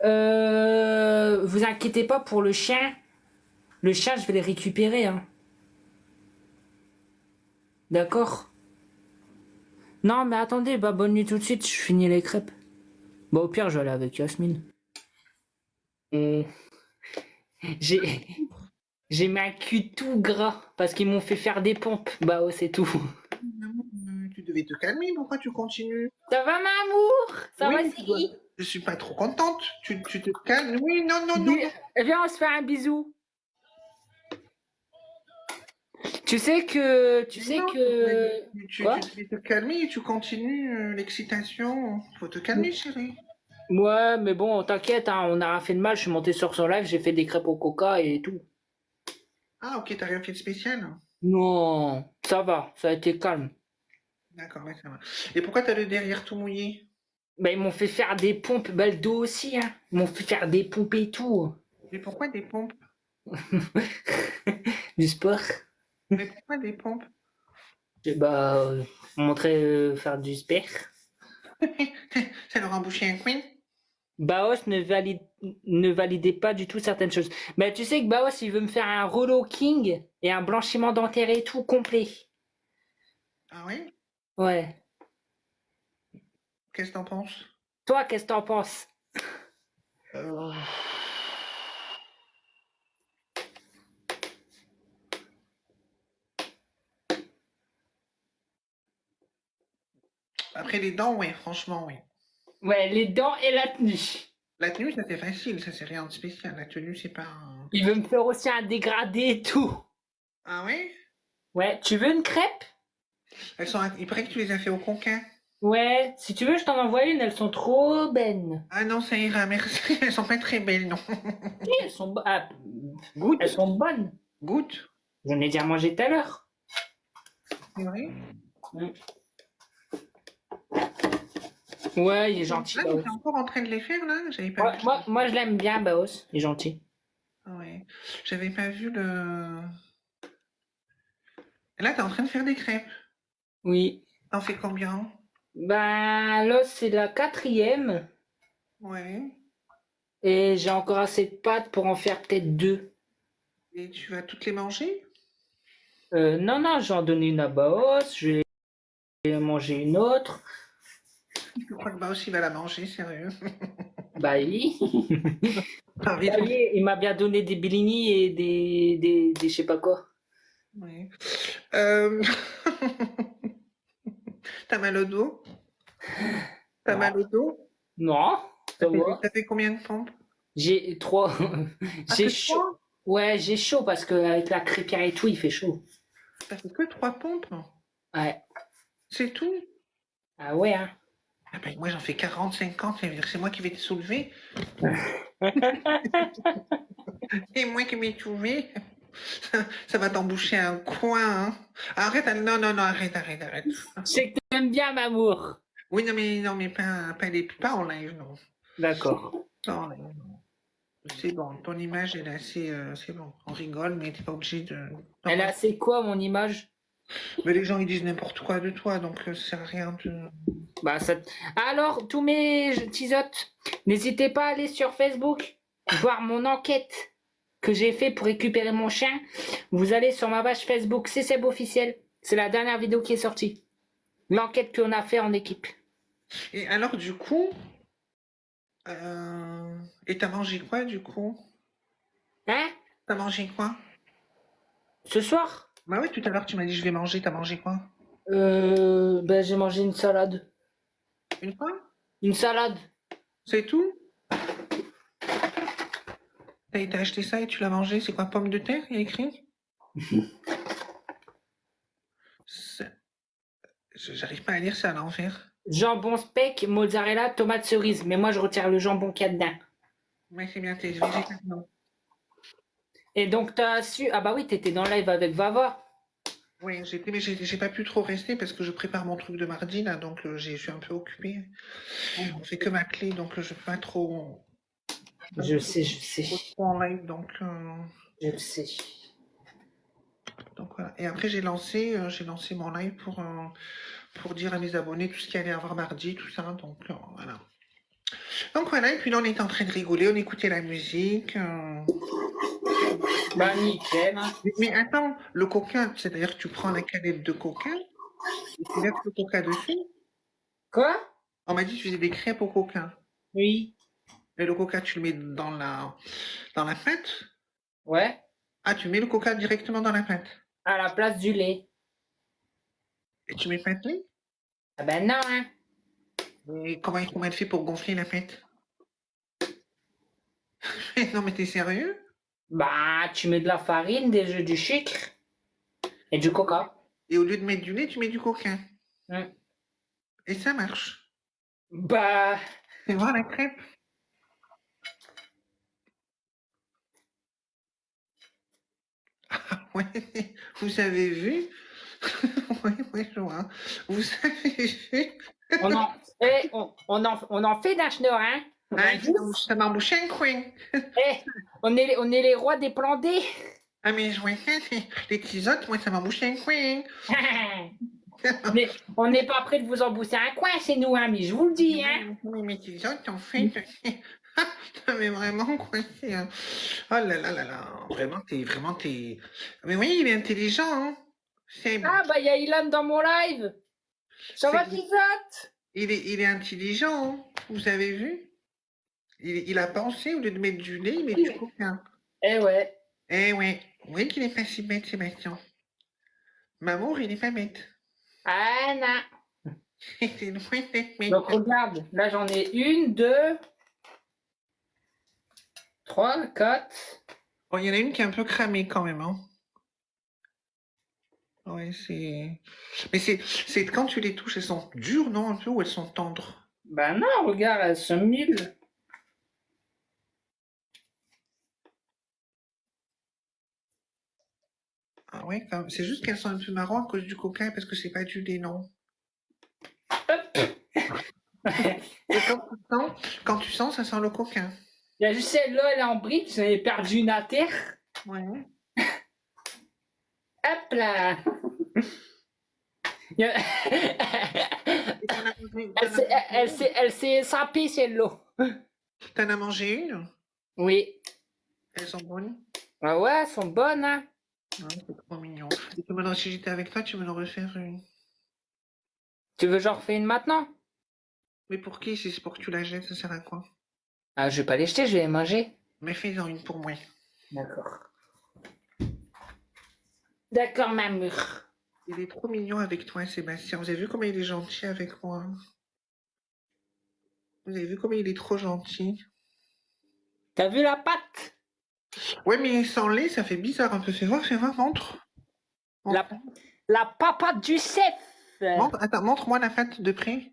Vous inquiétez pas pour le chien. Le chien, je vais le récupérer, hein. D'accord? Non, mais attendez, bah bonne nuit tout de suite, je finis les crêpes. Bah au pire, je vais aller avec Yasmine. Et j'ai j'ai ma cul tout gras parce qu'ils m'ont fait faire des pompes. Bah oh, c'est tout. Tu devais te calmer, pourquoi tu continues? Ça va, Mamour? Ça Oui, va, mais tu dois. Siri? Je suis pas trop contente. Tu te calmes. Oui, non, non, non, non. Viens, on se fait un bisou. Tu sais que... Tu Mais sais non, que... Quoi? tu devais te calmer et tu continues l'excitation. Faut te calmer, chérie. Ouais, mais bon, t'inquiète, hein, on a rien fait de mal. Je suis monté sur son live, j'ai fait des crêpes au coca et tout. Ah, ok, t'as rien fait de spécial. Non, ça a été calme. D'accord, ouais, ça va. Et pourquoi t'as le derrière tout mouillé? Bah, ils m'ont fait faire des pompes, bah, le dos aussi, hein. Ils m'ont fait faire des pompes et tout. Mais pourquoi des pompes? Du sport. Mais pourquoi des pompes? Et bah, montrer faire du sport. Ça leur a embouché un coin? Baos ne validait pas du tout certaines choses. Mais tu sais que Baos, il veut me faire un relooking et un blanchiment dentaire et tout complet. Ah ouais? Ouais. Qu'est-ce que t'en penses? Toi, qu'est-ce que t'en penses? Euh, Après les dents, ouais, franchement, oui. Ouais, les dents et la tenue. La tenue, ça c'est facile, ça c'est rien de spécial. La tenue, c'est pas Il veut me faire aussi un dégradé et tout. Ah ouais? Ouais, tu veux une crêpe? Il paraît que tu les as fait au conquin. Ouais, si tu veux, je t'en envoie une, elles sont trop belles. Ah non, ça ira, merci. Elles sont pas très belles, non. Oui, ah, elles Goûte, sont bonnes. goûte. J'en ai déjà mangé tout à l'heure. C'est vrai? Mm. Ouais, il est gentil, Ah, mais Baos. t'es encore en train de les faire, là? J'avais pas vu. Moi, je l'aime bien, Baos. Il est gentil. Ah ouais. J'avais pas vu le... Là, t'es en train de faire des crêpes. Oui. T'en fais combien? Ben, là, c'est la quatrième. Ouais. Et j'ai encore assez de pâtes pour en faire peut-être deux. Et tu vas toutes les manger? Non, non, j'en donné une à Baos. Je vais manger une autre. Je crois que bah aussi va la manger, sérieux. Bah oui. T'as envie Bah de... oui, il m'a bien donné des Bellini et des je sais pas quoi. Ouais. Euh, T'as mal au dos? T'as Non. mal au dos? Non, ça va. T'as fait combien de pompes? J'ai trois. Ah, J'ai que chaud. 3? Ouais, j'ai chaud parce qu'avec la crêpière et tout, il fait chaud. T'as fait que 3 pompes? Ouais. C'est tout? Ah ouais, hein. Ah ben, moi, j'en fais 40, 50, ça veut dire que c'est moi qui vais te soulever. Et moi qui vais te soulever. Ça va t'emboucher un coin, hein. Arrête, non, non, non, arrête, arrête, arrête. Je sais que t'aimes bien, Mamour. Oui, non, mais pas en live, non. D'accord. Pas en live, non. C'est bon, ton image, elle est assez, c'est bon. On rigole, mais t'es pas obligé de... Et là, c'est quoi mon image? Mais les gens, ils disent n'importe quoi de toi, donc ça sert à rien de... Bah, ça... Alors, tous mes tisotes, n'hésitez pas à aller sur Facebook, voir mon enquête que j'ai fait pour récupérer mon chien. Vous allez sur ma page Facebook, c'est Seb officiel. C'est la dernière vidéo qui est sortie. L'enquête qu'on a fait en équipe. Et alors, du coup... Et t'as mangé quoi, du coup? Hein? T'as mangé quoi? Ce soir? Bah oui, tout à l'heure, tu m'as dit je vais manger, t'as mangé quoi? Ben, j'ai mangé une salade. Une fois? Une salade. C'est tout? T'as été acheter ça et tu l'as mangé? C'est quoi, pomme de terre, il y a écrit? C'est- J'arrive pas à lire ça à l'envers. Jambon speck, mozzarella, tomate cerise. Mais moi, je retire le jambon qu'il y a dedans. Ouais, c'est bien, t'es végétarien. Et donc, t'as su... Ah bah oui, t'étais dans le live avec Vava. Oui, mais j'ai pas pu trop rester parce que je prépare mon truc de mardi, là, donc je suis un peu occupée. On fait que ma clé, donc je peux pas trop... Je sais, je sais. trop en live, donc... Je le sais. Donc voilà. Et après, j'ai lancé mon live pour dire à mes abonnés tout ce qu'il allait y avoir mardi, tout ça. Donc voilà. Donc voilà, et puis là, on était en train de rigoler, on écoutait la musique. Bah, nickel. Hein. Mais attends, le coca, c'est-à-dire que tu prends la canette de coca et tu verses le coca dessus. Quoi? On m'a dit que tu faisais des crêpes au coca. Oui. Et le coca, tu le mets dans la pâte? Ouais. Ah, tu mets le coca directement dans la pâte. À la place du lait. Et tu mets pas de lait? Ah ben non, hein. Et comment elle fait pour gonfler la pâte? Non, mais t'es sérieux? Bah, tu mets de la farine, des œufs, du sucre et du coca. Et au lieu de mettre du lait, tu mets du coca. Hum. Et ça marche. Bah, Fais voir la crêpe. Ouais, vous avez vu? Oui, je vois. Vous avez vu? on en, on en fait d'un schnorr, hein. Ah, ça m'a embouché un coin. On est les rois des plans D. Ah, mais je vois ça, les petits autres, moi, ça m'a embouché un coin. Mais on n'est pas prêt de vous embousser un coin chez nous, hein, mais je vous le dis, hein. Oui, mais tes autres, en fait, mais vraiment, quoi, oh là là là là, vraiment, t'es... Mais oui, il est intelligent, hein. Ah, bah, il y a Ilan dans mon live. Ça va, Tizotte? Il est intelligent, hein. Vous avez vu? Il a pensé, au lieu de mettre du lait, il met du coca. Eh ouais. Eh ouais, oui qu'il est pas si bête, Sébastien. Mamour, il est pas bête. Ah, non. C'est loin d'être bête. Donc, regarde, là, j'en ai 1, 2, 3, 4. Bon, il y en a une qui est un peu cramée quand même, hein. Ouais, c'est... Mais c'est quand tu les touches, elles sont dures, non, un peu, ou elles sont tendres? Bah non, regarde, elles sont nulles. Ah ouais, c'est juste qu'elles sont un peu marron à cause du coca, parce que c'est pas du lait, non. Et quand tu sens, ça sent le coca. Il y a juste celle-là, elle est en brique, j'en ai perdu une à terre. Ouais. Hop là. Il y a- Et Elle s'est sapée, celle-là. t'en as mangé une? Oui. Elles sont bonnes? Ah ouais, elles sont bonnes, hein. Ouais, c'est trop mignon. Et si j'étais avec toi, tu me l'aurais fait une. Tu veux que j'en refais une maintenant? Mais pour qui? Si c'est pour que tu la jettes, ça sert à quoi? Ah, je vais pas les jeter, je vais les manger. Mais fais-en une pour moi. D'accord. D'accord, Mamour. Il est trop mignon avec toi, Sébastien. Vous avez vu comment il est gentil avec moi? Vous avez vu comment il est trop gentil? T'as vu la pâte? Ouais, mais sans lait, ça fait bizarre un peu. Fais voir, montre. La papate du chef. Attends, montre-moi la pâte de près.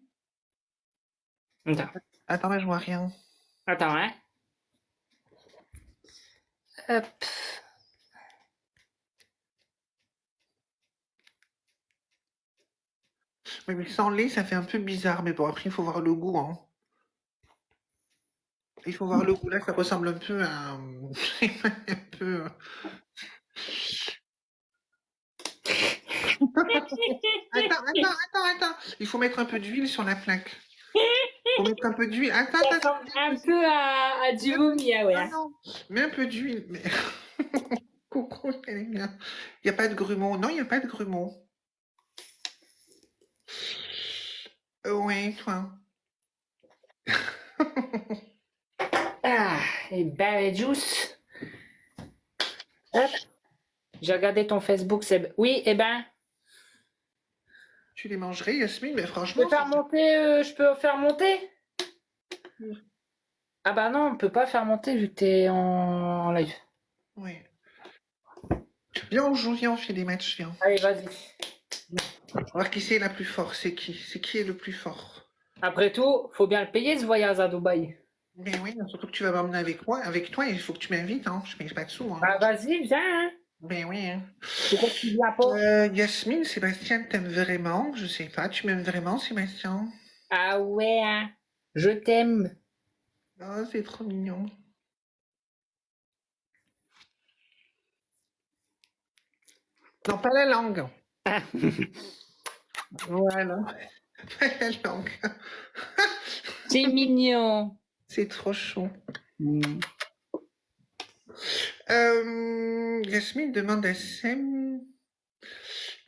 Attends. Attends, là, je vois rien. Attends, hein. Hop. Oui, mais sans lait, ça fait un peu bizarre. Mais bon, après, il faut voir le goût, hein. Il faut voir le goût. Là, ça ressemble un peu à... un peu... Attends. Il faut mettre un peu d'huile sur la plaque. Il faut mettre un peu d'huile. Attends. Un peu à du vomi, ah ouais. Non. Mets un peu d'huile. Mais... Coucou, il n'y a pas de grumeaux. Non, il n'y a pas de grumeaux. Ouais, toi. Ah, et berry juice. Hop. J'ai regardé ton Facebook, Seb. Oui, eh ben. Tu les mangerais, Yasmine? Mais Je franchement... peux faire monter, je peux faire monter? Ah bah non, on peut pas faire monter vu que t'es en live. Oui. Viens, on joue, viens, on fait des matchs, viens. Allez, vas-y. On va voir qui c'est la plus forte. C'est qui? C'est qui est le plus fort? Après tout, faut bien le payer ce voyage à Dubaï. Mais oui, surtout que tu vas m'emmener avec moi. Avec toi, il faut que tu m'invites, hein. Je paye pas de sous, hein. Bah vas-y, viens, hein. Mais oui, hein. Pourquoi tu viens pas? Yasmine, Sébastien t'aime vraiment? Je sais pas, tu m'aimes vraiment, Sébastien? Ah ouais, hein. Je t'aime. Oh, c'est trop mignon. Non, pas la langue. Voilà. Pas la langue. C'est mignon. C'est trop chou. Mm. Yasmine demande à Sam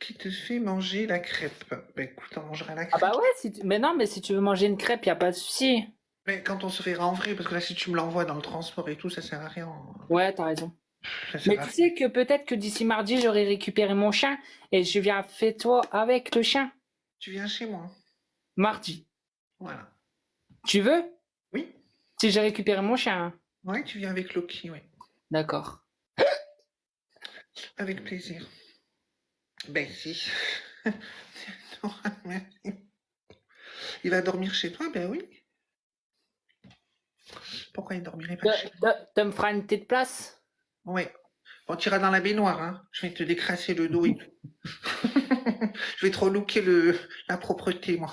qui te fait manger la crêpe. Bah écoute, on mangera la Ah crêpe. bah ouais, mais non, mais si tu veux manger une crêpe, y a pas de souci. Mais quand on se verra en vrai, parce que là, si tu me l'envoies dans le transport et tout, ça sert à rien. Ouais, t'as raison. Ça sert Mais à tu rien. sais que peut-être que d'ici mardi, j'aurai récupéré mon chien et je viens faire toi avec le chien. Tu viens chez moi. Mardi. Voilà. Tu veux? Oui, Si j'ai récupéré mon chien. Hein. ouais, tu viens avec Loki, oui. D'accord. Avec plaisir. Ben si. Merci. Il va dormir chez toi? Ben oui. Pourquoi il dormirait pas chez Tu me feras une petite place? moi? Ouais. Bon, tu iras dans la baignoire, hein. Je vais te décrasser le dos et tout. Je vais te relooker la propreté, moi.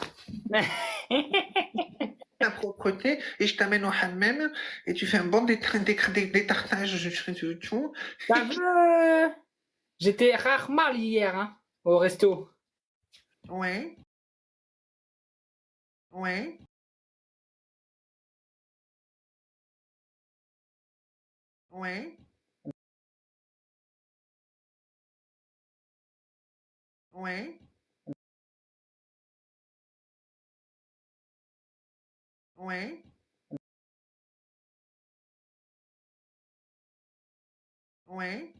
La propreté, et je t'amène au hammam, et tu fais un bon détartage de tout. Ça veut... J'étais rarement hier, hein, au resto. Ouais, ouais, ouais, ouais, ouais, ouais.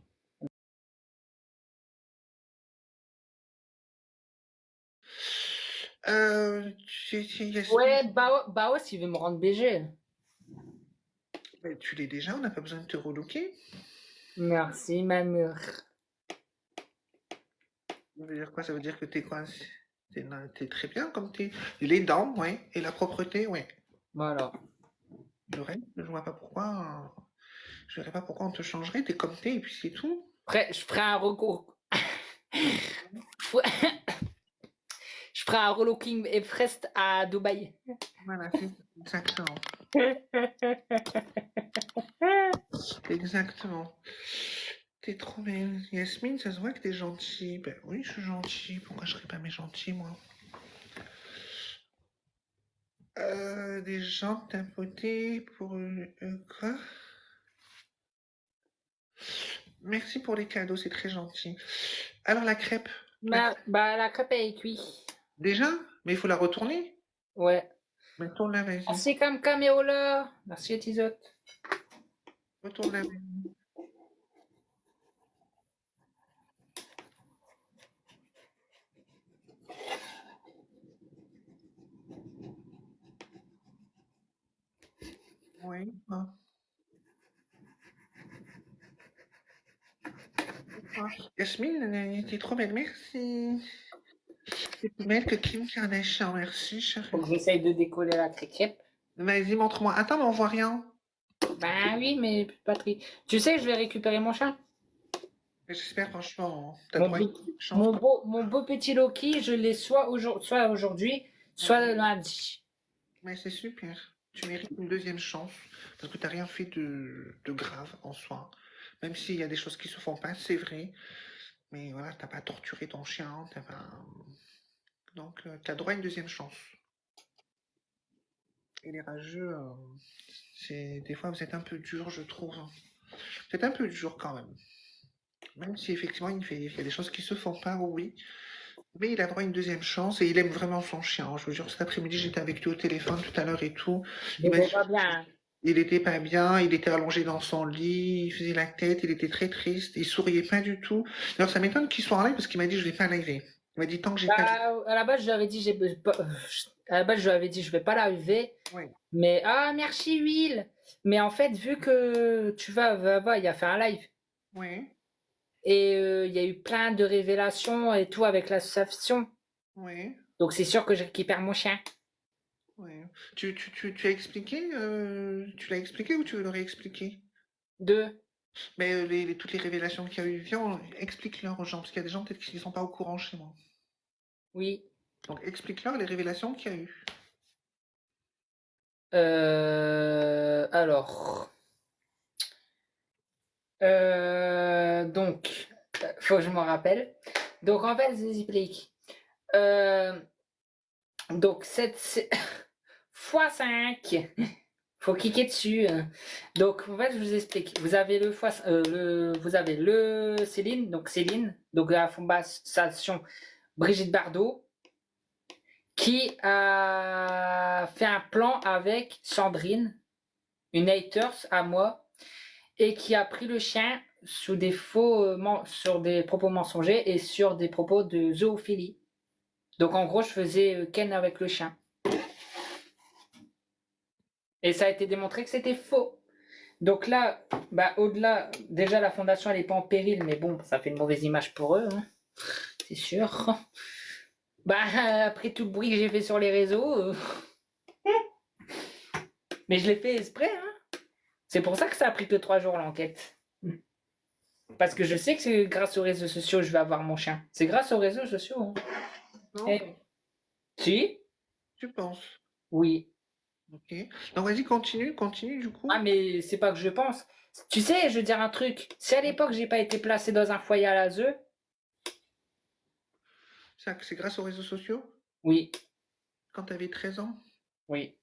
Yasmine, Ouais, Baos, il veut me rendre BG. ben, tu l'es déjà, on n'a pas besoin de te relooker. Merci, ma mère. Ça veut dire quoi? Ça veut dire que t'es quoi? T'es très bien comme t'es. Les dents, ouais, et la propreté, ouais. Voilà. Le reste, je vois pas pourquoi. Je verrais pas pourquoi on te changerait. T'es comme t'es, et puis c'est tout. Je ferai un recours. Je ferai un relooking Everest à Dubaï. Voilà, c'est exactement. Exactement. T'es trop belle. Yasmine, ça se voit que t'es gentille. Ben oui, je suis gentille. Pourquoi je serais pas mais gentille, moi? Des gens tapoter pour quoi? Merci pour les cadeaux, c'est très gentil. Alors la crêpe, La crêpe est cuite. déjà? Mais il faut la retourner? Ouais. Mais tourne-la, vas-y. Merci, Cam Caméola. Merci, Tizotte. Retourne-la, vas-y. Oui. Ah. Yasmine, t'es trop belle, merci. T'es plus belle que Kim Kardashian, merci, Faut que chérie. j'essaye de décoller la crêpe. Vas-y, montre-moi. Attends, mais on voit rien. Ben oui, mais Patrick. Tu sais, je vais récupérer mon chat. J'espère, franchement, t'as Mon, droit à beau- une chance. mon beau petit Loki, je l'ai soit aujourd'hui, soit le lundi. Mais c'est super. Tu mérites une deuxième chance. Parce que t'as rien fait de grave en soi. Même s'il y a des choses qui se font pas, c'est vrai. Mais voilà, t'as pas torturé ton chien, t'as pas. Donc, t'as droit à une deuxième chance. Et les rageux, c'est des fois vous êtes un peu dur, je trouve. Vous êtes un peu dur quand même. Même si effectivement il y a des choses qui se font pas, oui. Mais il a droit à une deuxième chance et il aime vraiment son chien. Je vous jure, cet après-midi, j'étais avec lui au téléphone tout à l'heure et tout. Il m'a J'étais dit pas bien. il était pas bien, il était allongé dans son lit, il faisait la tête, il était très triste, il souriait pas du tout. D'ailleurs, ça m'étonne qu'il soit en live parce qu'il m'a dit je vais pas liver. Il m'a dit tant que j'ai pas. À la base, je lui avais dit, à la base, je lui avais dit, je vais pas l'arriver. Ouais. Mais, merci, Will. Mais en fait, vu que tu vas, il a fait un live. Ouais. Et il y a eu plein de révélations et tout avec l'association. Ouais. Donc, c'est sûr que je récupère mon chien. Ouais. Tu as expliqué, tu l'as expliqué ou tu veux le réexpliquer? Deux. Mais toutes les révélations qu'il y a eu, viens, explique-leur aux gens, parce qu'il y a des gens peut-être qui ne sont pas au courant chez moi. Oui. Donc explique-leur les révélations qu'il y a eu. Alors. Donc, faut que je m'en rappelle. Donc, en fait, je vous explique. Donc, x5. Faut cliquer dessus. Donc, en fait, je vous explique. Vous avez vous avez le Céline, donc la fondation Brigitte Bardot, qui a fait un plan avec Sandrine, une haters à moi, et qui a pris le chien sur des sur des propos mensongers et sur des propos de zoophilie. Donc en gros, je faisais Ken avec le chien. Et ça a été démontré que c'était faux. Donc là, au-delà, déjà la fondation elle n'est pas en péril, mais bon, ça fait une mauvaise image pour eux, hein, c'est sûr. Après tout le bruit que j'ai fait sur les réseaux, mais je l'ai fait exprès, hein. C'est pour ça que ça a pris que 3 jours l'enquête. Parce que je sais que c'est grâce aux réseaux sociaux que je vais avoir mon chien. C'est grâce aux réseaux sociaux. Hein. Non, Si? tu penses. Oui. Ok. Donc vas-y, continue du coup. Ah, mais c'est pas que je pense. Tu sais, je veux dire un truc. Si à l'époque j'ai pas été placé dans un foyer à l'ASE, Ça, c'est grâce aux réseaux sociaux, oui, quand tu avais 13 ans. oui.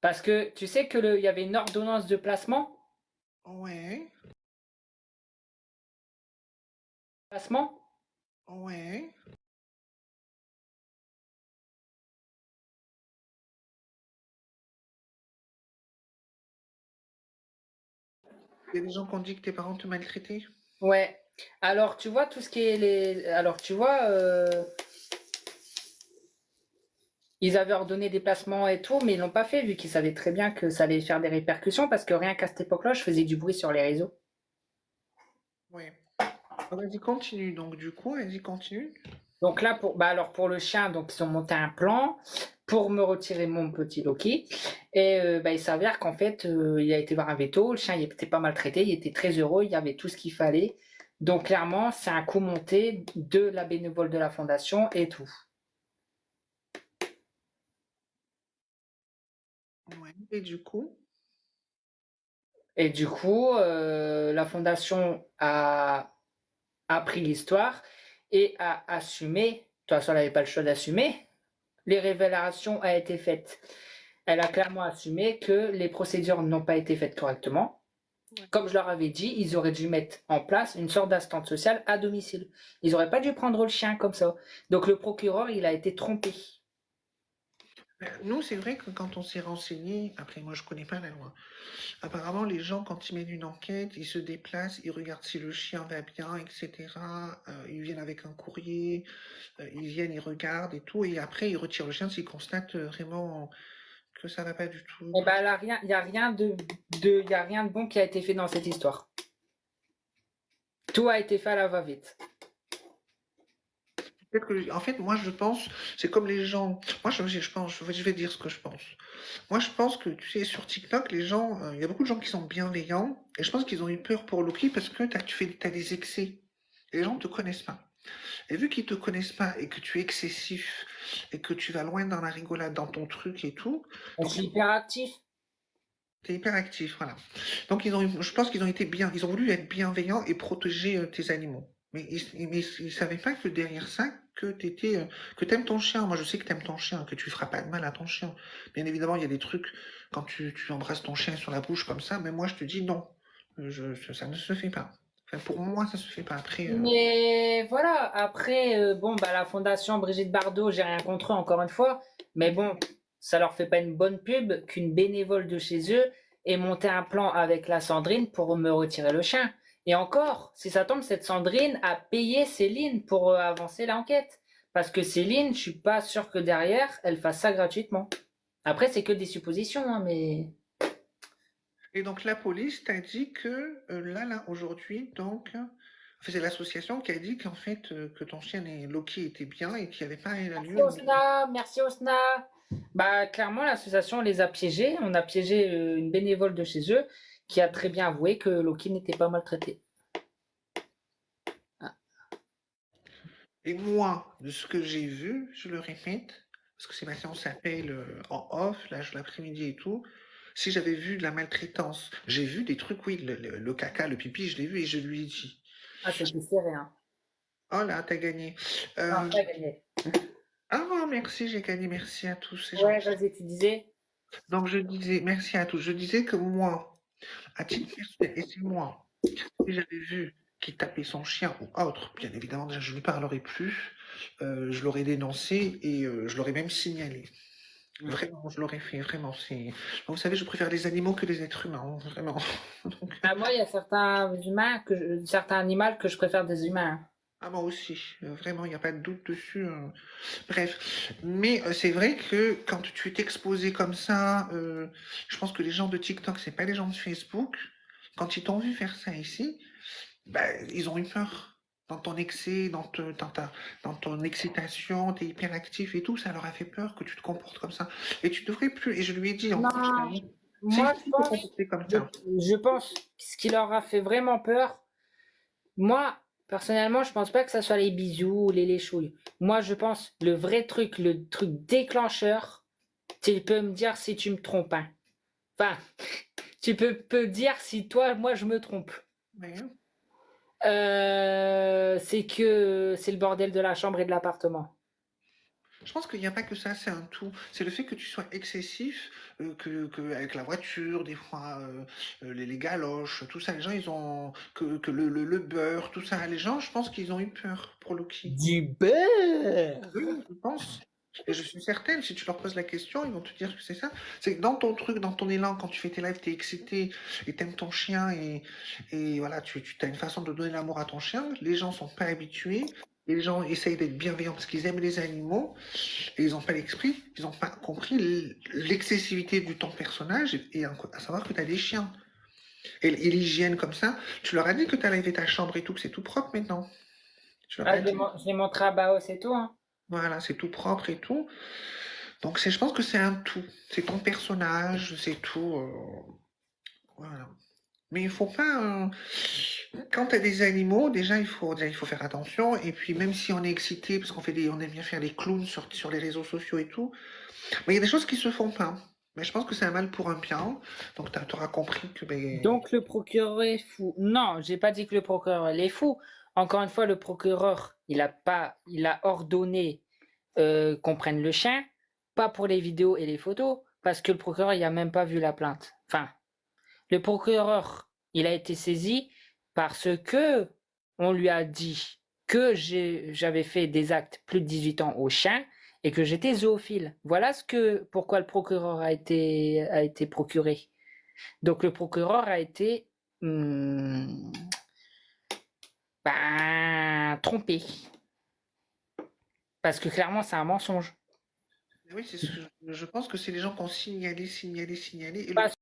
Parce que tu sais que il y avait une ordonnance de placement. Ouais, Placement. ouais. Il y a des gens qui ont dit que tes parents te maltraitaient. Ouais. Alors tu vois tout ce qui est Alors tu vois, ils avaient ordonné des placements et tout, mais ils l'ont pas fait vu qu'ils savaient très bien que ça allait faire des répercussions parce que rien qu'à cette époque-là, je faisais du bruit sur les réseaux. Ouais. Donc, vas-y, continue. Donc du coup, vas-y, continue. Donc là, alors pour le chien, donc ils ont monté un plan pour me retirer mon petit Loki. Et il s'avère qu'en fait, il a été voir un veto. Le chien, il était pas maltraité, il était très heureux, il y avait tout ce qu'il fallait. Donc clairement, c'est un coup monté de la bénévole de la fondation et tout. Ouais. Et du coup, Et du coup, la fondation a pris l'histoire et a assumé. De toute façon, elle n'avait pas le choix d'assumer. Les révélations ont été faites. Elle a clairement assumé que les procédures n'ont pas été faites correctement. ouais. Comme je leur avais dit, ils auraient dû mettre en place une sorte d'assistante sociale à domicile. Ils n'auraient pas dû prendre le chien comme ça. Donc le procureur, il a été trompé. Nous, c'est vrai que quand on s'est renseigné, après moi je connais pas la loi, apparemment les gens quand ils mènent une enquête, ils se déplacent, ils regardent si le chien va bien, etc. Ils viennent avec un courrier, ils viennent, ils regardent et tout, et après ils retirent le chien s'ils constatent vraiment que ça va pas du tout. Et il n'y a rien y a rien de bon qui a été fait dans cette histoire. Tout a été fait à la va-vite. Peut-être que, en fait, moi je pense, c'est comme les gens. Moi je pense, je vais dire ce que je pense. Moi je pense que tu sais, sur TikTok, les gens, il y a beaucoup de gens qui sont bienveillants, et je pense qu'ils ont eu peur pour Loki parce que t'as des excès. Les gens ne te connaissent pas. Et vu qu'ils te connaissent pas et que tu es excessif et que tu vas loin dans la rigolade, dans ton truc et tout, Je donc suis hyper actif. t'es hyper actif, voilà. Donc je pense qu'ils ont été bien, ils ont voulu être bienveillants et protéger tes animaux. Mais ils savaient pas que derrière ça, que t'aimes ton chien. Moi, je sais que t'aimes ton chien, que tu feras pas de mal à ton chien. Bien évidemment, il y a des trucs quand tu embrasses ton chien sur la bouche comme ça, mais moi, je te dis non. Ça ne se fait pas. Enfin, pour moi, ça se fait pas. Après, Mais voilà, après, la fondation Brigitte Bardot, j'ai rien contre eux encore une fois, mais bon, ça leur fait pas une bonne pub qu'une bénévole de chez eux ait monté un plan avec la Sandrine pour me retirer le chien. Et encore, si ça tombe, cette Sandrine a payé Céline pour avancer l'enquête. Parce que Céline, je suis pas sûr que derrière, elle fasse ça gratuitement. Après, c'est que des suppositions, hein, mais... et donc la police t'a dit que là, aujourd'hui, donc, c'est l'association qui a dit qu'en fait, que ton chien et Loki était bien et qu'il n'y avait pas Merci lieu. Osna, merci Osna. Clairement, l'association les a piégés. On a piégé une bénévole de chez eux qui a très bien avoué que Loki n'était pas maltraité. Ah. Et moi, de ce que j'ai vu, je le répète, parce que Sébastien s'appelle en off, là, l'après-midi et tout, si j'avais vu de la maltraitance, j'ai vu des trucs, oui, le caca, le pipi, je l'ai vu et je lui ai dit. Ah, c'était serré, hein. Oh là, t'as gagné. Non, pas gagné. Ah non, Non, merci, j'ai gagné. Merci à tous, c'est Ouais, gentil. vas-y, tu disais. Donc, je disais, merci à tous. Je disais que moi, à titre personnel, et c'est moi, si j'avais vu qu'il tapait son chien ou autre, bien évidemment, déjà, je ne lui parlerai plus. Je l'aurais dénoncé et je l'aurais même signalé. Vraiment, je l'aurais fait, vraiment. Vous savez, je préfère les animaux que les êtres humains, hein, vraiment. Donc, Ah, moi, il y a certains humains, certains animaux que je préfère des humains. ah, moi aussi, vraiment, il n'y a pas de doute dessus. Bref, mais c'est vrai que quand tu es exposé comme ça, je pense que les gens de TikTok, c'est pas les gens de Facebook. Quand ils t'ont vu faire ça ici, bah, ils ont eu peur. Dans ton excès, dans ton excitation, t'es hyper actif et tout, ça leur a fait peur que tu te comportes comme ça. Et tu devrais plus. Et je lui ai dit, Non, je t'ai dit, c'est moi, je fou de te pense, comporter comme je, ça. je pense que ce qui leur a fait vraiment peur, moi, personnellement, je pense pas que ça soit les bisous ou les léchouilles. Moi, je pense le vrai truc, le truc déclencheur, tu peux me dire si tu me trompes, hein. Enfin, tu peux dire si toi, moi, je me trompe. Ouais. C'est que c'est le bordel de la chambre et de l'appartement. Je pense qu'il n'y a pas que ça, c'est un tout. C'est le fait que tu sois excessif, avec la voiture, des fois, les galoches, tout ça, les gens, ils ont, que le beurre, tout ça, les gens, je pense qu'ils ont eu peur pour Loki. Du beurre. Oui, je pense. Et je suis certaine, si tu leur poses la question, ils vont te dire que c'est ça. C'est que dans ton truc, dans ton élan, quand tu fais tes lives, t'es excité et t'aimes ton chien et voilà, tu as une façon de donner l'amour à ton chien. Les gens sont pas habitués. Les gens essayent d'être bienveillants parce qu'ils aiment les animaux et ils n'ont pas l'esprit, ils n'ont pas compris l'excessivité du ton personnage et à savoir que tu as des chiens. Et l'hygiène comme ça, tu leur as dit que tu as lavé ta chambre et tout, que c'est tout propre maintenant. Tu leur Ah, as dit. je l'ai montré à Bao, c'est tout, hein. Voilà, c'est tout propre et tout. Donc je pense que c'est un tout. C'est ton personnage, c'est tout. Voilà. Mais il faut pas. Quand tu as des animaux, déjà il faut faire attention. Et puis même si on est excité, parce on aime bien faire les clowns sur les réseaux sociaux et tout, mais il y a des choses qui se font pas. Mais je pense que c'est un mal pour un bien. Donc tu auras compris que ben, Donc le procureur est fou. Non, j'ai pas dit que le procureur il est fou. Encore une fois, le procureur, il a ordonné qu'on prenne le chien, pas pour les vidéos et les photos, parce que le procureur il a même pas vu la plainte. Enfin, le procureur, il a été saisi parce que on lui a dit que j'avais fait des actes plus de 18 ans au chien et que j'étais zoophile. Voilà pourquoi le procureur a été procuré. Donc le procureur a été trompé. Parce que clairement, c'est un mensonge. oui, c'est ce que je pense que c'est les gens qui ont signalé. Et Parce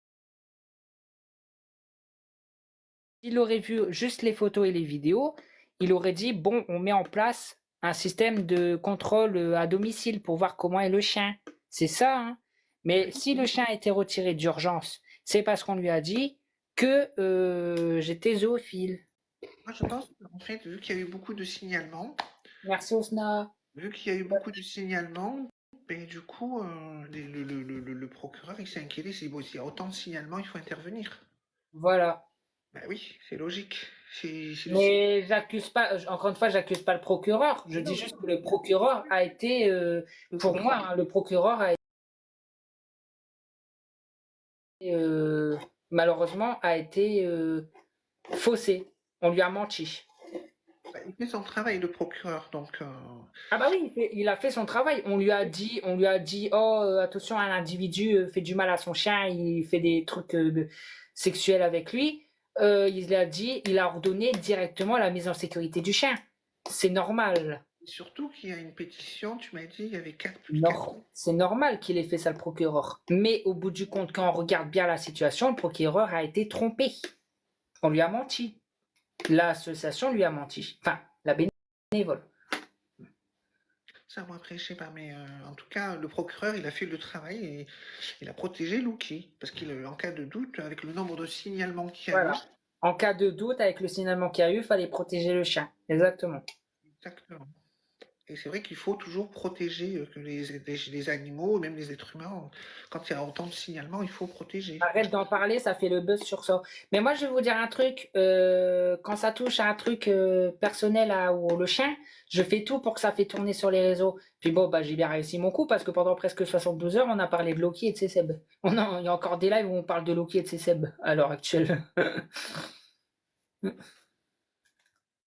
qu'il aurait vu juste les photos et les vidéos, il aurait dit, bon, on met en place un système de contrôle à domicile pour voir comment est le chien. C'est ça, hein. Mais si le chien a été retiré d'urgence, c'est parce qu'on lui a dit que j'étais zoophile. moi, je pense qu'en fait, vu qu'il y a eu beaucoup de signalements, Merci Osna. ben, du coup, le procureur, il s'est inquiété. C'est bon, s'il y a autant de signalements, il faut intervenir. Voilà. Ben oui, c'est logique. C'est le signe. Mais j'accuse pas, encore une fois, j'accuse pas le procureur. Je dis juste que le procureur a été, pour moi, hein, le procureur a été, malheureusement, a été faussé. On lui a menti. Ben, il fait son travail, le procureur. Donc, Ah bah oui, il a fait son travail. On lui a dit, oh, attention, un individu fait du mal à son chien, il fait des trucs sexuels avec lui. Il a ordonné directement la mise en sécurité du chien. C'est normal. surtout qu'il y a une pétition, tu m'as dit, il y avait plus de 4 Non, c'est normal qu'il ait fait ça, le procureur. Mais au bout du compte, quand on regarde bien la situation, le procureur a été trompé. On lui a menti. L'association lui a menti. Enfin, la bénévole. ça, moi, après, je sais pas, mais en tout cas, le procureur, il a fait le travail et il a protégé Lucky. Parce qu'en cas de doute, avec le nombre de signalements qu'il y a eu, Voilà. En cas de doute, avec le signalement qu'il y a eu, il fallait protéger le chien. Exactement. exactement. Et c'est vrai qu'il faut toujours protéger que les animaux, même les êtres humains, quand il y a autant de signalements, il faut protéger. Arrête d'en parler, ça fait le buzz sur ça. Mais moi, je vais vous dire un truc. Quand ça touche à un truc personnel ou le chien, je fais tout pour que ça fait tourner sur les réseaux. Puis bon, bah, j'ai bien réussi mon coup parce que pendant presque 72 heures, on a parlé de Loki et de ses Seb. Oh non, il y a encore des lives où on parle de Loki et de ses Seb à l'heure actuelle.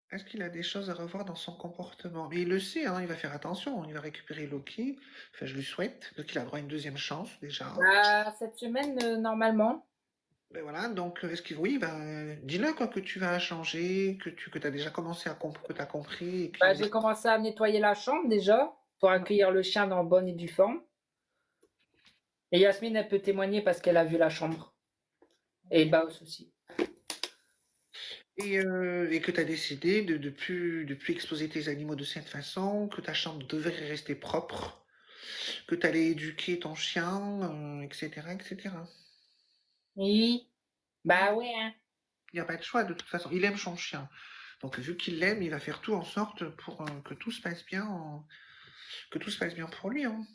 Est-ce qu'il a des choses à revoir dans son comportement? Mais il le sait, hein, il va faire attention, il va récupérer Loki. Enfin, je lui souhaite, parce qu'il a droit à une deuxième chance déjà. Bah, cette semaine, normalement. Ben voilà, donc est-ce qu'il oui, ben, dis-le quoi que tu vas changer, que tu as déjà commencé à que tu as compris et Bah, qu'il j'ai commencé à nettoyer la chambre déjà pour accueillir le chien dans bonne et due forme. Et Yasmine, elle peut témoigner parce qu'elle a vu la chambre. Et Baos aussi. et que tu as décidé de plus exposer tes animaux de cette façon, que ta chambre devrait rester propre, que tu allais éduquer ton chien, etc., etc. Oui. Hmm. Bah ouais, hein. Il n'y a pas de choix de toute façon. Il aime son chien. Donc vu qu'il l'aime, il va faire tout en sorte pour que tout se passe bien, que tout se passe bien pour lui, hein.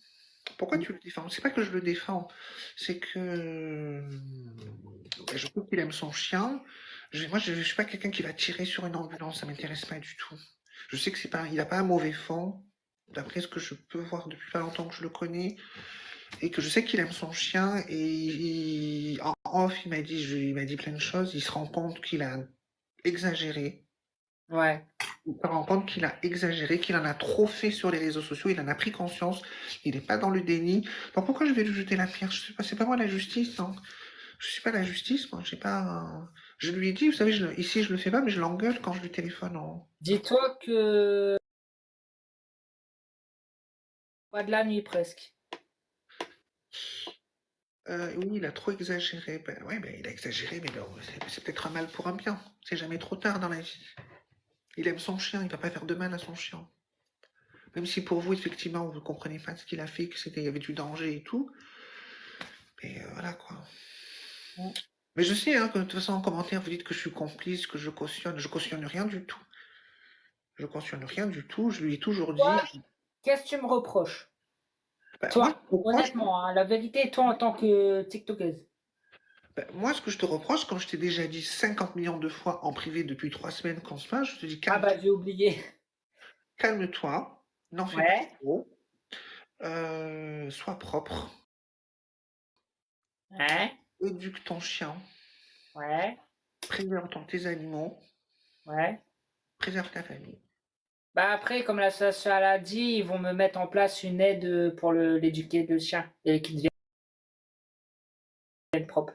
Pourquoi tu le défends? C'est pas que je le défends, c'est que je trouve qu'il aime son chien. Moi, je suis pas quelqu'un qui va tirer sur une ambulance, ça m'intéresse pas du tout. Je sais que c'est pas, il a pas un mauvais fond, d'après ce que je peux voir depuis pas longtemps que je le connais, et que je sais qu'il aime son chien. Et en off, il m'a dit plein de choses. Il se rend compte qu'il a exagéré. Ouais. Il se rend compte qu'il a exagéré, qu'il en a trop fait sur les réseaux sociaux, il en a pris conscience, il n'est pas dans le déni. Donc pourquoi je vais lui jeter la pierre? Je sais pas, c'est pas moi la justice, hein. Je suis pas la justice, moi, j'ai pas. Je lui ai dit, vous savez, ici je le fais pas, mais je l'engueule quand je lui téléphone. Dis-toi que pas de la nuit presque. Oui, il a trop exagéré. Ben ouais, ben il a exagéré, mais bon, c'est peut-être un mal pour un bien. C'est jamais trop tard dans la vie. Il aime son chien, il va pas faire de mal à son chien. Même si pour vous, effectivement, vous ne comprenez pas ce qu'il a fait, il y avait du danger et tout. Mais voilà quoi. Mm. Mais je sais hein, que de toute façon en commentaire vous dites que je suis complice, que je cautionne. Je cautionne rien du tout. Je cautionne rien du tout. Je lui ai toujours dit. Toi, qu'est-ce que tu me reproches? Moi, Toi, honnêtement, hein, la vérité, toi en tant que TikTokeuse. moi, ce que je te reproche, comme je t'ai déjà dit 50 millions de fois en privé depuis 3 semaines qu'on se parle, je te dis Ah bah j'ai oublié. calme-toi, n'en fais pas Ouais, trop, sois propre, ouais, éduque ton chien, ouais, préserve tes animaux, ouais. préserve ta famille. Bah après, comme l'association l'a dit, ils vont me mettre en place une aide pour l'éduquer le chien et qu'il devienne propre.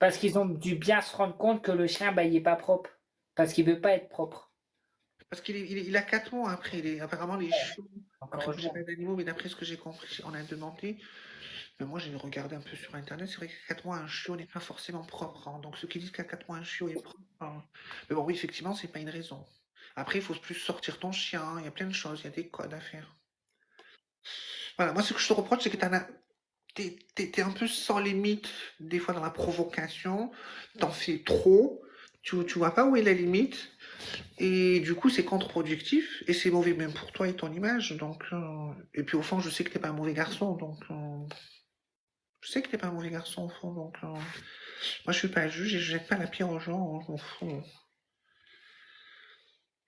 Parce qu'ils ont dû bien se rendre compte que le chien, bah, il est pas propre. Parce qu'il veut pas être propre. Parce qu'il a 4 mois après. Apparemment, les chiots. Encore Après, moi, j'ai pas heureusement. d'animaux, mais d'après ce que j'ai compris, on a demandé. Mais moi, j'ai regardé un peu sur Internet. C'est vrai qu'à 4 mois, un chiot n'est pas forcément propre, hein. Donc, ceux qui disent qu'à 4 mois, un chiot est propre, hein. Mais bon, oui, effectivement, c'est pas une raison. Après, il faut plus sortir ton chien. Il y a plein de choses. Il y a des codes à faire. Voilà, moi, ce que je te reproche, c'est que t'es un peu sans limite, des fois, dans la provocation. T'en fais trop. Tu vois pas où est la limite. Et du coup, c'est contre-productif et c'est mauvais même pour toi et ton image. Donc, et puis au fond, je sais que t'es pas un mauvais garçon. Donc, je sais que t'es pas un mauvais garçon au fond. Donc, moi, je suis pas juge et je jette pas la pierre aux gens, hein, je m'en fous.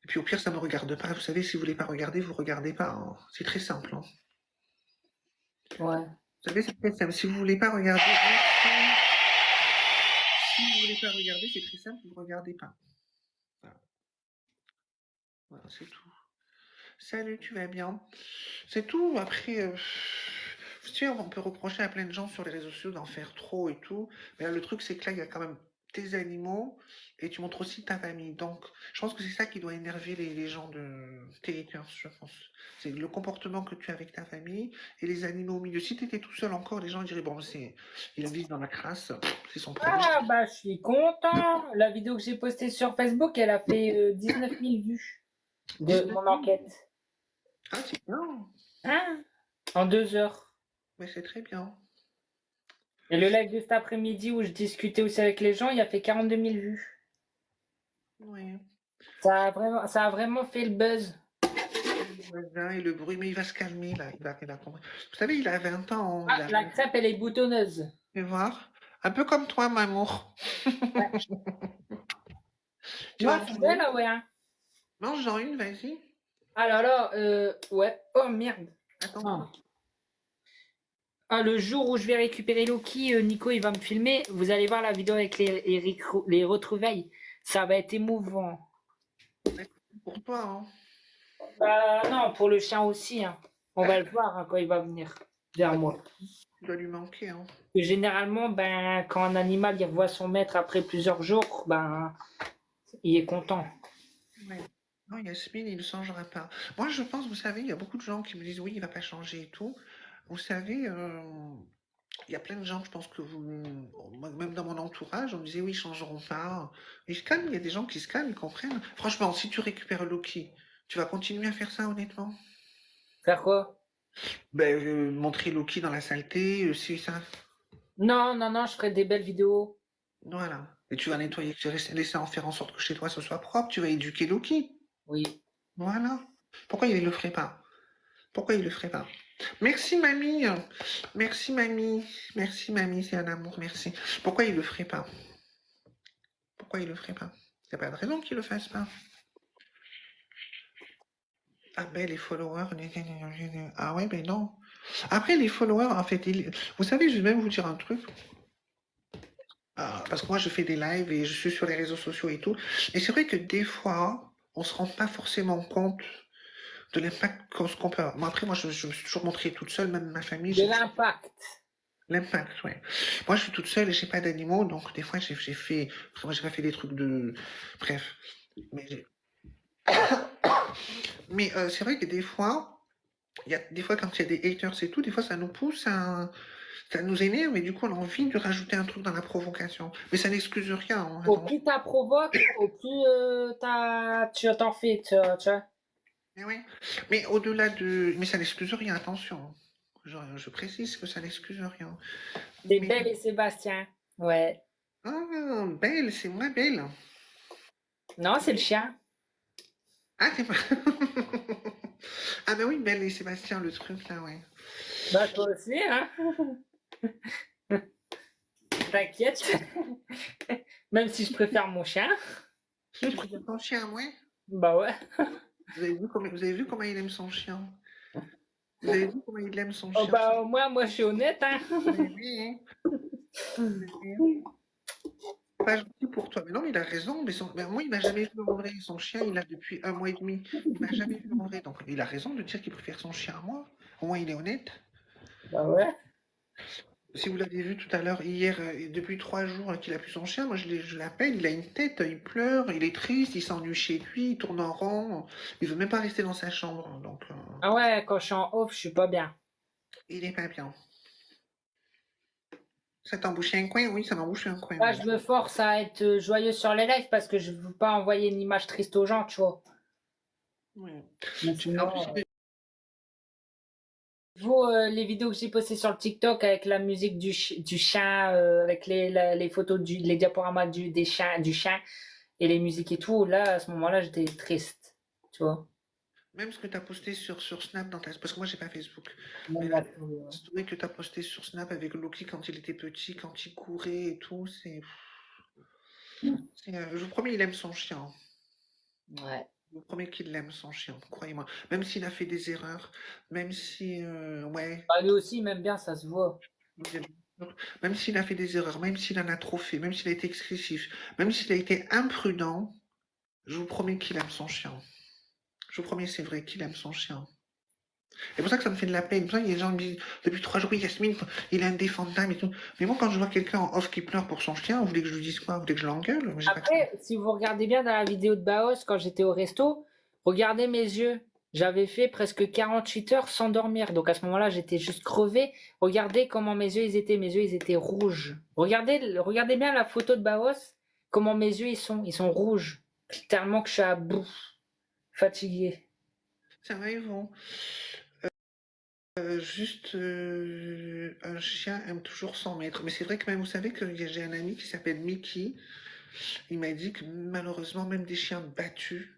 Et puis au pire, ça me regarde pas. Vous savez, si vous voulez pas regarder, vous regardez pas, hein. C'est très simple, hein. Ouais. Vous savez, c'est très simple. Si vous voulez pas regarder, si vous voulez pas regarder, c'est très simple, vous regardez pas. Voilà, voilà, c'est tout. Salut, tu vas bien? C'est tout. Après, tu sais, on peut reprocher à plein de gens sur les réseaux sociaux d'en faire trop et tout. Mais là, le truc, c'est que là, il y a quand même tes animaux et tu montres aussi ta famille. Donc, je pense que c'est ça qui doit énerver les gens de tes haters, je pense. C'est le comportement que tu as avec ta famille et les animaux au milieu. Si tu étais tout seul encore, les gens diraient, bon, il a vit dans la crasse, c'est son problème. Ah bah je suis content. La vidéo que j'ai postée sur Facebook, elle a fait 19 000 vues de 19 mon 000. enquête. Ah, c'est bien. Hein? En 2 heures. Mais c'est très bien. Et le live de cet après-midi où je discutais aussi avec les gens, il a fait 42 000 vues. Oui. Ça a vraiment fait le buzz. voisin et le bruit, mais il va se calmer là, il va comprendre. Vous savez, il a 20 ans, il Ah, a la 20 crêpe, elle est boutonneuse. tu vas voir. Un peu comme toi, Mamour. Ouais. Tu vas Non, en c'est manger belle, une? ah ouais. Hein. Mange-en une, vas-y. Ah là là, ouais. Oh merde. Attends. Ah. Ah, le jour où je vais récupérer Loki, Nico, il va me filmer. Vous allez voir la vidéo avec les retrouvailles. Ça va être émouvant. Pour toi, hein. Bah non, pour le chien aussi. Hein. On va le voir hein, quand il va venir vers moi. Tu dois lui manquer, hein. Et généralement, ben, quand un animal il revoit son maître après plusieurs jours, ben, il est content. Ouais. Non, Yasmine, il ne changera pas. Moi, je pense, vous savez, il y a beaucoup de gens qui me disent oui, il va pas changer et tout. Vous savez, il y a plein de gens, je pense que vous, moi, même dans mon entourage, on me disait oui, ils changeront pas. Ils se calment, il y a des gens qui se calment, ils comprennent. Franchement, si tu récupères Loki, tu vas continuer à faire ça, honnêtement? Faire quoi? Ben, montrer Loki dans la saleté, c'est ça. Non, non, non, je ferai des belles vidéos. Voilà. Et tu vas nettoyer, tu vas laisser en faire en sorte que chez toi ce soit propre, tu vas éduquer Loki. Oui. Voilà. Pourquoi il ne le ferait pas? Pourquoi il le ferait pas? Merci mamie. Merci mamie. Merci mamie, c'est un amour, merci. Pourquoi il le ferait pas? Pourquoi il le ferait pas? Il n'y a pas de raison qu'il le fasse pas. Ah ben les followers. Ah ouais, ben non. Après les followers, en fait, vous savez, je vais même vous dire un truc. Parce que moi je fais des lives et je suis sur les réseaux sociaux et tout. Et c'est vrai que des fois, on se rend pas forcément compte de l'impact qu'on peut avoir. Bon, après, moi je me suis toujours montrée toute seule, même ma famille. De l'impact. L'impact, ouais. Moi, je suis toute seule et j'ai pas d'animaux, donc des fois, j'ai fait. Moi, j'ai pas fait des trucs de. Bref. Mais, c'est vrai que des fois, il y a des fois quand il y a des haters et tout, des fois, ça nous pousse à. Ça nous énerve et du coup, on a envie de rajouter un truc dans la provocation. Mais ça n'excuse rien. Hein, Au attends. plus t'as provoques, au plus tu t'en fais, tu vois. Mais ouais. Mais au-delà de. Mais ça n'excuse rien, attention. Je précise que ça n'excuse rien. C'est Mais. Belle et Sébastien. Ouais. Ah, belle, c'est moi belle. Non, c'est le chien. Ah, c'est pas. Ah, ben oui, Belle et Sébastien, le truc là, ouais. Bah toi aussi, hein. T'inquiète. Même si je préfère mon chien. Tu préfères ton chien, ouais? Bah ouais. Vous avez vu comment il aime son chien? Vous avez vu comment il aime son Oh chien? bah au moins, moi je suis honnête, hein. Vous avez vu, hein? Vous avez vu, hein? Pas gentil pour toi. Mais non, mais il a raison. Mais moi, il m'a jamais vu en vrai. Son chien, il a depuis 1 mois et demi. Il m'a jamais vu en vrai. Donc, il a raison de dire qu'il préfère son chien à moi. Au moins, il est honnête. Bah ouais. Si vous l'avez vu tout à l'heure, hier, depuis 3 jours qu'il a plus son chien, moi je l'appelle, il a une tête, il pleure, il est triste, il s'ennuie chez lui, il tourne en rond, il veut même pas rester dans sa chambre, donc Ah ouais, quand je suis en off, je suis pas bien. il est pas bien. Ça t'embouche un coin? Oui, ça m'embouche un coin, Là, oui. je me force à être joyeux sur les lives parce que je veux pas envoyer une image triste aux gens, tu vois. Ouais. Mais En sinon, plus, vous, les vidéos que j'ai postées sur le TikTok avec la musique du chien, avec les photos, les diaporamas des chiens, du chien et les musiques et tout, là, à ce moment-là, j'étais triste, tu vois. même ce que tu as posté sur Snap, parce que moi j'ai pas Facebook, mais Même la la story, ouais. story que tu as posté sur Snap avec Loki quand il était petit, quand il courait et tout, je vous promets, il aime son chien. Ouais. Je vous promets qu'il l'aime son chien, croyez-moi. Même s'il a fait des erreurs, même si, ouais, Bah, lui aussi, il m'aime bien, ça se voit. même s'il a fait des erreurs, même s'il en a trop fait, même s'il a été excessif, même s'il a été imprudent, je vous promets qu'il aime son chien. Je vous promets, c'est vrai qu'il aime son chien. C'est pour ça que ça me fait de la peine. C'est pour ça que les gens me disent depuis 3 jours, oui, Yasmine, il est indéfendable et tout. Mais moi, quand je vois quelqu'un en off qui pleure pour son chien, vous voulez que je lui dise quoi? Vous voulez que je l'engueule? Moi, j'ai pas de- Après, si vous regardez bien dans la vidéo de Baos, quand j'étais au resto, regardez mes yeux. J'avais fait presque 48 heures sans dormir. Donc à ce moment-là, j'étais juste crevé. Regardez comment mes yeux ils étaient. Mes yeux ils étaient rouges. Regardez bien la photo de Baos. Comment mes yeux ils sont. Ils sont rouges. Tellement que je suis à bout. Fatigué. Ça va, Yvon. Juste, un chien aime toujours son maître. Mais c'est vrai que même, vous savez que j'ai un ami qui s'appelle Mickey. Il m'a dit que malheureusement, même des chiens battus,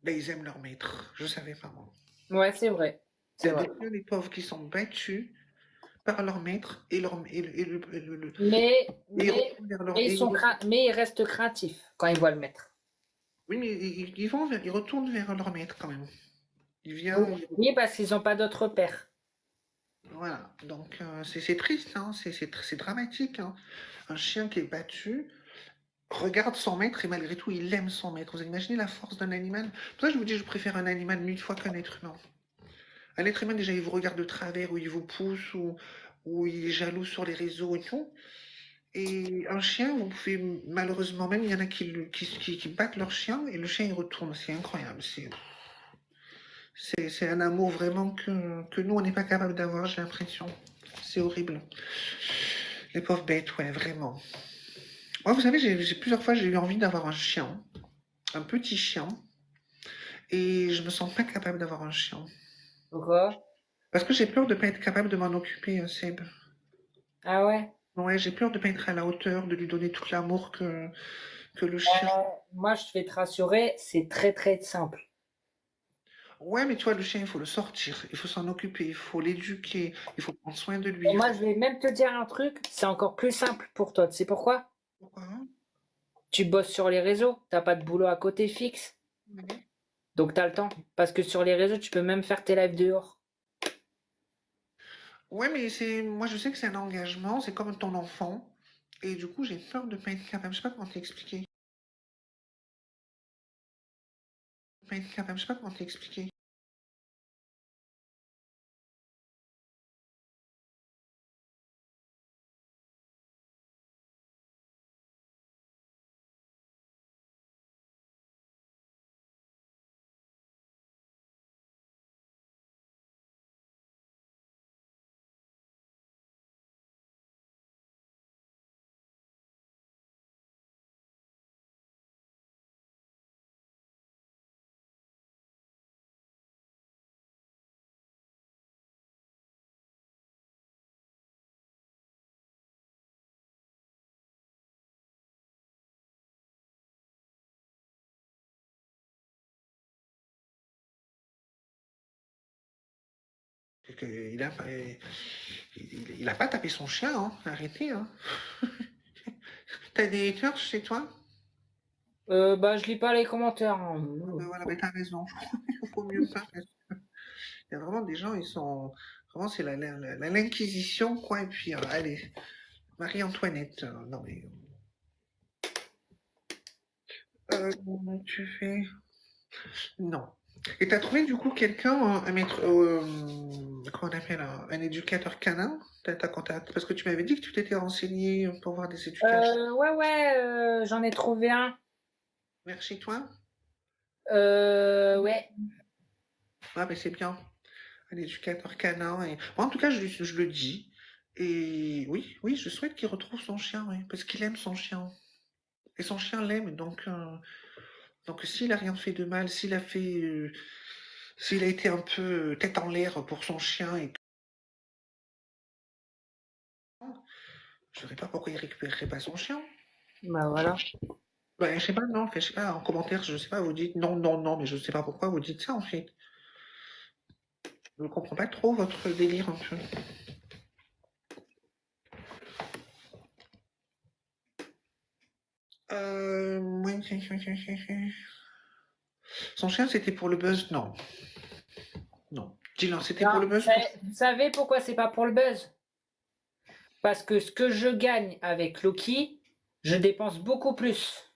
ben, ils aiment leur maître. Je savais pas, moi. Ouais, c'est vrai. Il C'est y a des vrai. chiens, les pauvres, qui sont battus par leur maître Mais, et ils mais, retournent vers leur. mais, mais ils restent craintifs quand ils voient le maître. Oui, mais ils retournent vers leur maître quand même. Il Oui, vient. oui, parce qu'ils n'ont pas d'autre père. Voilà. Donc c'est triste, hein. C'est dramatique, hein. Un chien qui est battu regarde son maître et malgré tout, il aime son maître. Vous imaginez la force d'un animal? Pour ça, je vous dis, je préfère un animal 1000 fois qu'un être humain. Un être humain, déjà, il vous regarde de travers, ou il vous pousse, ou il est jaloux sur les réseaux et tout. Et un chien, vous pouvez malheureusement, même il y en a qui battent leur chien et le chien il retourne. C'est incroyable. C'est un amour vraiment que nous, on n'est pas capable d'avoir, j'ai l'impression. C'est horrible. Les pauvres bêtes, ouais, vraiment. Moi, vous savez, plusieurs fois, j'ai eu envie d'avoir un chien, un petit chien, et je me sens pas capable d'avoir un chien. Pourquoi? Parce que j'ai peur de pas être capable de m'en occuper, Seb. Ah ouais? Ouais, j'ai peur de pas être à la hauteur, de lui donner tout l'amour que le chien. Moi, je vais te rassurer, c'est très très simple. Ouais, mais tu vois, le chien, il faut le sortir, il faut s'en occuper, il faut l'éduquer, il faut prendre soin de lui. Et moi, je vais même te dire un truc, c'est encore plus simple pour toi. Tu sais pourquoi? Pourquoi, hein? Tu bosses sur les réseaux, t'as pas de boulot à côté fixe, Ouais. donc t'as le temps. Parce que sur les réseaux, tu peux même faire tes lives dehors. Ouais, mais moi, je sais que c'est un engagement, c'est comme ton enfant, et du coup, j'ai peur de pas être capable. Je sais pas comment t'expliquer. Pas être capable, je sais pas comment t'expliquer. Il a, il a pas tapé son chien, hein. Arrêtez, hein. T'as des haters chez toi? Bah, je lis pas les commentaires, hein. Voilà, mais t'as raison. Il faut mieux pas. Parce qu'il y a vraiment des gens, ils sont. Vraiment, c'est l'inquisition, quoi. Et puis, allez, Marie-Antoinette. Non, mais. Comment tu fais? Non. Et t'as trouvé du coup quelqu'un, un maître, comment on appelle, un éducateur canin? Parce que tu m'avais dit que tu t'étais renseigné pour voir des éducateurs. Ouais, j'en ai trouvé un. Vers chez toi? Ouais. Ah, mais c'est bien. Un éducateur canin. Et... Moi, en tout cas, je le dis. Et oui, oui, je souhaite qu'il retrouve son chien, oui, parce qu'il aime son chien. Et son chien l'aime, donc s'il a rien fait de mal, s'il a été un peu tête en l'air pour son chien et je ne sais pas pourquoi il récupérerait pas son chien. Bah voilà. Ben, je sais pas, non, en fait, je sais pas, en commentaire, je sais pas, vous dites non, non, non, mais je sais pas pourquoi vous dites ça, en fait. Je ne comprends pas trop votre délire, un peu. Oui, son chien, c'était pour le buzz? Non. Non. Dis-leur, c'était pour Non, le buzz? vous savez pourquoi c'est pas pour le buzz? Parce que ce que je gagne avec Loki, je dépense beaucoup plus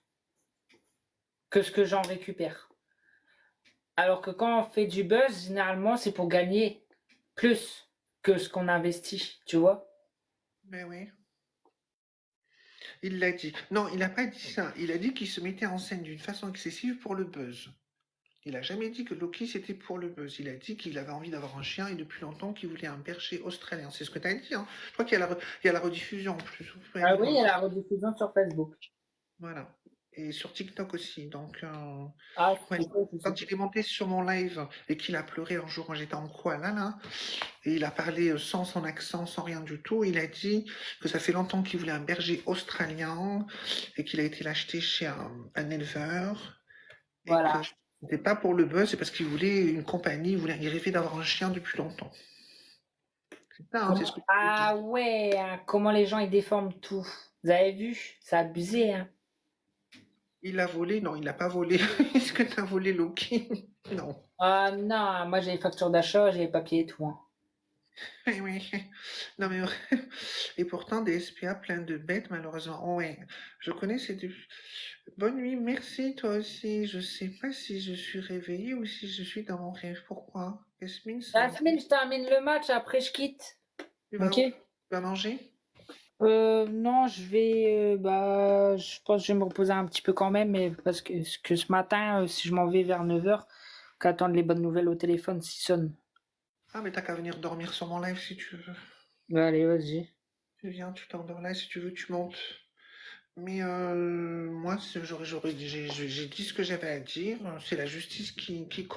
que ce que j'en récupère. Alors que quand on fait du buzz, généralement, c'est pour gagner plus que ce qu'on investit, tu vois? Ben oui. Il l'a dit. Non, il n'a pas dit ça. Il a dit qu'il se mettait en scène d'une façon excessive pour le buzz. Il a jamais dit que Loki c'était pour le buzz. Il a dit qu'il avait envie d'avoir un chien et depuis longtemps qu'il voulait un berger australien. C'est ce que tu as dit, hein. Je crois qu'il y a il y a la rediffusion en plus. Vous pouvez Ah aller oui, il voir. y a la rediffusion sur Facebook. Voilà. Et sur TikTok aussi. Donc, Ah, ouais. c'est quoi, je sais Quand pas. il est monté sur mon live et qu'il a pleuré un jour quand j'étais en Kuala, là, et il a parlé sans son accent, sans rien du tout, il a dit que ça fait longtemps qu'il voulait un berger australien et qu'il a été l'acheter chez un éleveur et que Voilà. C'était pas pour le buzz, c'est parce qu'il voulait une compagnie, il rêvait d'avoir un chien depuis longtemps. C'est ça, hein, c'est ce que tu veux Ah dire. ouais, hein, comment les gens ils déforment tout. Vous avez vu? C'est abusé, hein. Il l'a volé? Non, il l'a pas volé. Est-ce que t'as volé Loki? Non. Ah non, moi j'ai les factures d'achat, j'ai les papiers et tout, hein. Oui, oui. Non, mais et pourtant, des SPA plein de bêtes, malheureusement. Oh, ouais, je connais ces deux. Bonne nuit, merci, toi aussi. Je sais pas si je suis réveillée ou si je suis dans mon rêve. Pourquoi? Yasmine, Yasmine, je termine le match, après je quitte. tu vas Ok? où? Tu vas manger? Non, je pense que je vais me reposer un petit peu quand même, mais parce que ce matin, si je m'en vais vers 9h, qu'attendre les bonnes nouvelles au téléphone s'ils sonnent. Ah, mais t'as qu'à venir dormir sur mon live si tu veux. Bah, allez, vas-y. Tu viens, tu t'endors là, si tu veux, tu montes. Mais moi, j'ai dit ce que j'avais à dire. C'est la justice qui